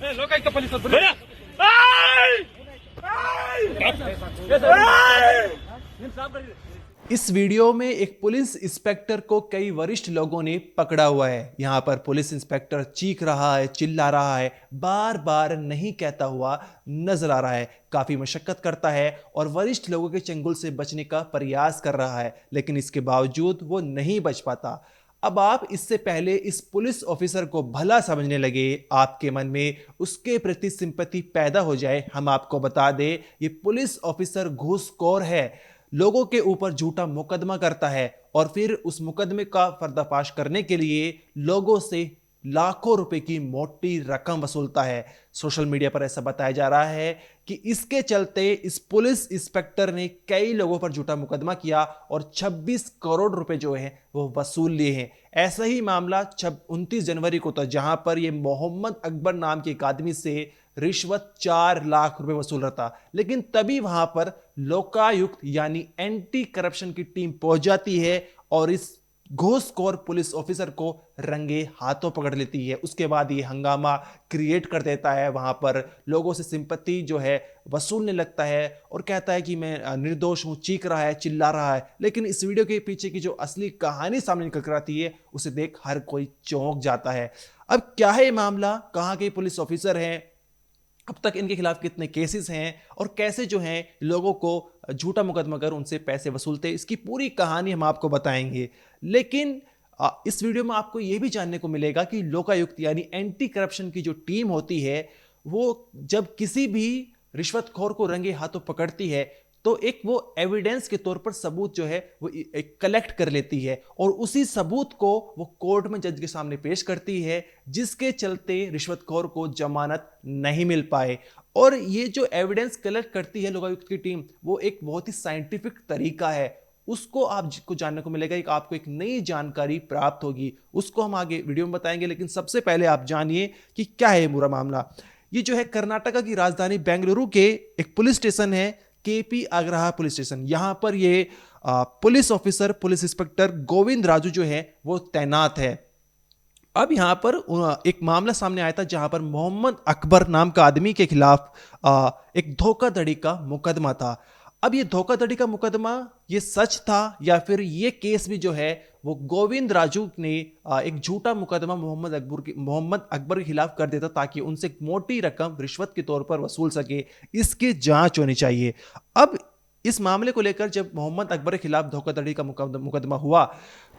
Lokayukta police इस video में एक पुलिस इंस्पेक्टर को कई वरिष्ठ लोगों ने पकड़ा हुआ है। यहाँ पर पुलिस इंस्पेक्टर चीख रहा है, चिल्ला रहा है, बार बार नहीं कहता हुआ नजर आ रहा है। काफी मशक्कत करता है और वरिष्ठ लोगों के चंगुल से बचने का प्रयास कर रहा है, लेकिन इसके बावजूद वो नहीं बच पाता। अब आप इससे पहले इस पुलिस ऑफिसर को भला समझने लगे, आपके मन में उसके प्रति सिंपैथी पैदा हो जाए, हम आपको बता दें ये पुलिस ऑफिसर घूसखोर है, लोगों के ऊपर झूठा मुकदमा करता है और फिर उस मुकदमे का पर्दाफाश करने के लिए लोगों से लाखों रुपए की मोटी रकम वसूलता है। सोशल मीडिया पर ऐसा बताया जा रहा है कि इसके चलते इस पुलिस इंस्पेक्टर ने कई लोगों पर झूठा मुकदमा किया और 26 करोड़ रुपए जो है वो वसूल लिए हैं। ऐसा ही मामला 29 जनवरी को था, जहां पर ये मोहम्मद अकबर नाम के एक आदमी से रिश्वत 4 लाख रुपए वसूल रहा था, लेकिन तभी वहां पर लोकायुक्त यानी एंटी करप्शन की टीम पहुंच जाती है और इस घूसखोर पुलिस ऑफिसर को रंगे हाथों पकड़ लेती है। उसके बाद ये हंगामा क्रिएट कर देता है, वहां पर लोगों से सिंपैथी जो है वसूलने लगता है और कहता है कि मैं निर्दोष हूं, चीख रहा है, चिल्ला रहा है। लेकिन इस वीडियो के पीछे की जो असली कहानी सामने निकल कर आती है उसे देख हर कोई चौंक जाता है। अब क्या है मामला, कहां के पुलिस ऑफिसर हैं, अब तक इनके खिलाफ कितने केसेस हैं और कैसे जो हैं लोगों को झूठा मुकदमा कर उनसे पैसे वसूलते हैं, इसकी पूरी कहानी हम आपको बताएंगे। लेकिन इस वीडियो में आपको यह भी जानने को मिलेगा कि लोकायुक्त यानी एंटी करप्शन की जो टीम होती है वो जब किसी भी रिश्वतखोर को रंगे हाथों पकड़ती है तो एक वो एविडेंस के तौर पर सबूत जो है वो कलेक्ट कर लेती है और उसी सबूत को वो कोर्ट में जज के सामने पेश करती है, जिसके चलते रिश्वतखोर को जमानत नहीं मिल पाए। और ये जो एविडेंस कलेक्ट करती है लोकायुक्त की टीम वो एक बहुत ही साइंटिफिक तरीका है, उसको आपको जानने को मिलेगा, एक आपको एक नई जानकारी प्राप्त होगी, उसको हम आगे वीडियो में बताएंगे। लेकिन सबसे पहले आप जानिए कि क्या है पूरा मामला। ये जो है कर्नाटका की राजधानी बेंगलुरु के एक पुलिस स्टेशन है, केपी अग्रहा पुलिस स्टेशन। यहां पर ये police officer police inspector Govind Raju जो है वो तैनात है। अब यहां पर एक मामला सामने आया था जहां पर मोहम्मद अकबर नाम का आदमी के खिलाफ एक धोखाधड़ी का मुकदमा था। अब ये धोखाधड़ी का मुकदमा ये सच था या फिर ये केस भी जो है वो गोविंद राजू ने एक झूठा मुकदमा मोहम्मद अकबर के खिलाफ कर देता ताकि उनसे एक मोटी रकम रिश्वत के तौर पर वसूल सके, इसकी जांच होनी चाहिए। अब इस मामले को लेकर जब मोहम्मद अकबर के खिलाफ धोखाधड़ी का मुकदमा हुआ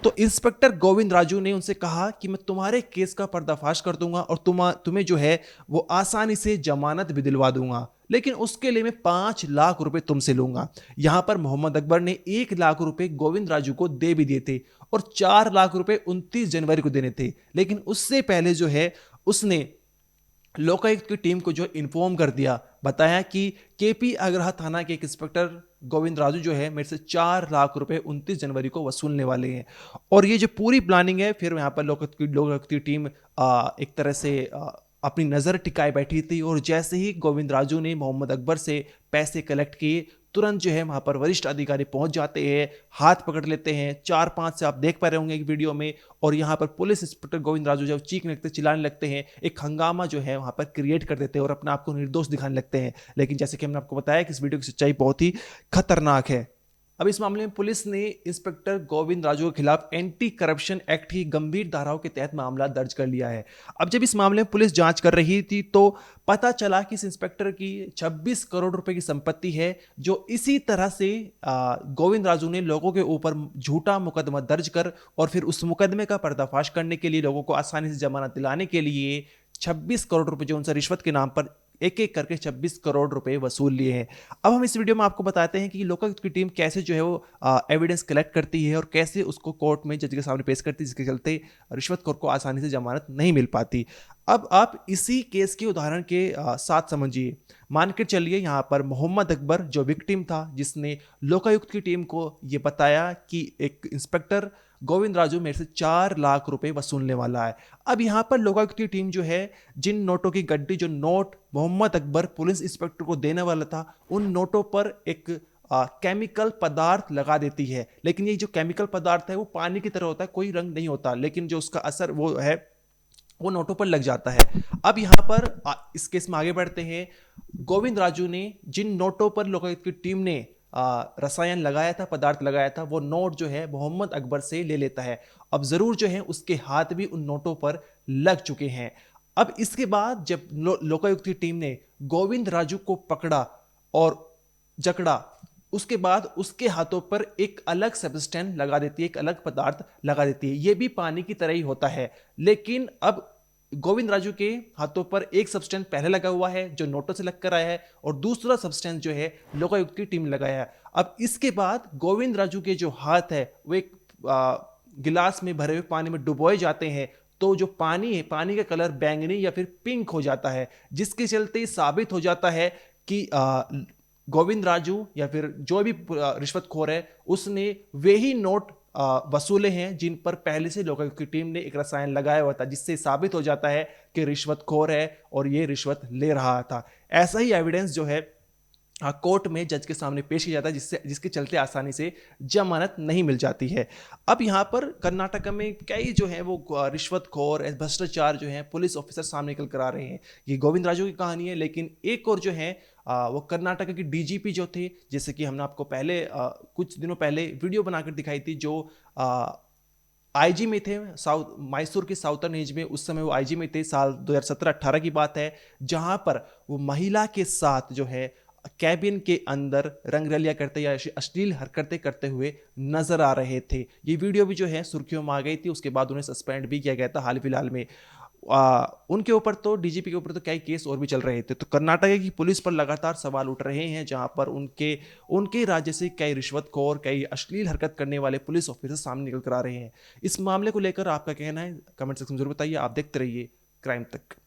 तो इंस्पेक्टर गोविंद राजू ने उनसे कहा कि मैं तुम्हारे केस का पर्दाफाश कर दूंगा और तुम्हें जो है वो आसानी से जमानत भी दिलवा दूंगा, लेकिन उसके लिए मैं 5 लाख रुपए तुमसे लूंगा। यहां पर मोहम्मद अकबर ने 1 लाख रुपए गोविंद राजू को दे भी दिए थे और 4 लाख रुपए 29 जनवरी को देने थे। लेकिन उससे पहले जो है उसने लोकायुक्त की टीम को जो इन्फॉर्म कर दिया, बताया कि केपी अग्रहा थाना के एक इंस्पेक्टर गोविंद राजू जो है मेरे से 4 लाख रुपए 29 जनवरी को वसूलने वाले हैं। और ये जो पूरी प्लानिंग है, फिर यहाँ पर लोकायुक्त की टीम एक तरह से अपनी नज़र टिकाए बैठी थी और जैसे ही गोविंद राजू ने मोहम्मद अकबर से पैसे कलेक्ट किए, तुरंत जो है वहां पर वरिष्ठ अधिकारी पहुंच जाते हैं, हाथ पकड़ लेते हैं। 4-5 से आप देख पा रहे होंगे एक वीडियो में, और यहां पर पुलिस इंस्पेक्टर गोविंद राजू जब चीखने लगते, चिल्लाने लगते हैं, एक हंगामा जो है वहां पर क्रिएट कर देते हैं और अपने आप को निर्दोष दिखाने लगते हैं। लेकिन जैसे कि हमने आपको बताया कि इस वीडियो की सच्चाई बहुत ही खतरनाक है। अब इस मामले में पुलिस ने इंस्पेक्टर गोविंद राजू के खिलाफ एंटी करप्शन एक्ट की गंभीर धाराओं के तहत मामला दर्ज कर लिया है। अब जब इस मामले में पुलिस जांच कर रही थी तो पता चला कि इस इंस्पेक्टर की 26 करोड़ रुपए की संपत्ति है, जो इसी तरह से गोविंद राजू ने लोगों के ऊपर झूठा मुकदमा दर्ज कर और फिर उस मुकदमे का पर्दाफाश करने के लिए, लोगों को आसानी से जमानत दिलाने के लिए 26 करोड़ रुपए जो उनसे रिश्वत के नाम पर एक एक करके 26 करोड़ रुपए वसूल लिए हैं। अब हम इस वीडियो में आपको बताते हैं कि लोकायुक्त की टीम कैसे जो है वो एविडेंस कलेक्ट करती है और कैसे उसको कोर्ट में जज के सामने पेश करती है, जिसके चलते रिश्वतखोर को आसानी से जमानत नहीं मिल पाती। अब आप इसी केस के उदाहरण के साथ समझिए। मान के चलिए यहाँ पर मोहम्मद अकबर जो विक्टिम था, जिसने लोकायुक्त की टीम को ये बताया कि एक इंस्पेक्टर गोविंद राजू मेरे से 4 लाख रुपए वसूलने वाला है। अब यहां पर लोकायुक्त की टीम जो है जिन नोटों की गड्डी, जो note Mohammad Akbar police inspector को देने वाला था, उन नोटों पर एक केमिकल पदार्थ लगा देती है। लेकिन ये जो केमिकल पदार्थ है वो पानी की तरह होता है, कोई रंग नहीं होता, लेकिन जो उसका असर वो है वो नोटों पर लग जाता है। अब यहाँ पर इस केस में आगे बढ़ते हैं। गोविंद राजू ने जिन नोटों पर लोकायुक्त की टीम ने रसायन लगाया था, पदार्थ लगाया था, वो नोट जो है मोहम्मद अकबर से ले लेता है। अब जरूर जो है उसके हाथ भी उन नोटों पर लग चुके हैं। अब इसके बाद जब लोकायुक्त की टीम ने गोविंद राजू को पकड़ा और जकड़ा, उसके बाद उसके हाथों पर एक अलग सब्सटेंस लगा देती है, एक अलग पदार्थ लगा देती है। यह भी पानी की तरह ही होता है, लेकिन अब गोविंद राजू के हाथों पर एक सब्सटेंस पहले लगा हुआ है जो नोटों से लगकर आया है, और दूसरा सब्सटेंस जो है लोकायुक्त की टीम लगाया है। अब इसके बाद गोविंद राजू के जो हाथ है वो एक गिलास में भरे हुए पानी में डुबोए जाते हैं, तो जो पानी है, पानी का कलर बैंगनी या फिर पिंक हो जाता है, जिसके चलते साबित हो जाता है कि गोविंद राजू या फिर जो भी रिश्वतखोर है उसने वे ही नोट वसूले हैं जिन पर पहले से लोकायुक्त की टीम ने एक रसायन लगाया हुआ था, जिससे साबित हो जाता है कि रिश्वतखोर है और ये रिश्वत ले रहा था। ऐसा ही एविडेंस जो है कोर्ट में जज के सामने पेश किया जाता है, जिसके चलते आसानी से जमानत नहीं मिल जाती है। अब यहाँ पर कर्नाटक में कई जो है वो रिश्वतखोर, भ्रष्टाचार जो है पुलिस ऑफिसर सामने निकल कर आ रहे हैं। ये गोविंद राजू की कहानी है, लेकिन एक और जो है वो कर्नाटक की डीजीपी जो थे, जैसे कि हमने आपको पहले कुछ दिनों पहले वीडियो बनाकर दिखाई थी, जो आईजी में थे साउथ मैसूर के साउथर्न रेंज में। उस समय वो आईजी में थे, साल 2017-18 की बात है, जहां पर वो महिला के साथ जो है कैबिन के अंदर रंगरलिया करते या अश्लील हरकतें करते हुए नजर आ रहे थे। ये वीडियो भी जो है सुर्खियों में आ गई थी, उसके बाद उन्हें सस्पेंड भी किया गया था हाल फिलहाल में। उनके ऊपर तो, डीजीपी के ऊपर तो कई केस और भी चल रहे थे। तो कर्नाटक की पुलिस पर लगातार सवाल उठ रहे हैं, जहां पर उनके उनके राज्य से कई रिश्वतखोर, कई अश्लील हरकत करने वाले पुलिस ऑफिसर सामने निकल कर आ रहे हैं। इस मामले को लेकर आपका कहना है कमेंट सेक्शन में जरूर बताइए। आप देखते रहिए क्राइम तक।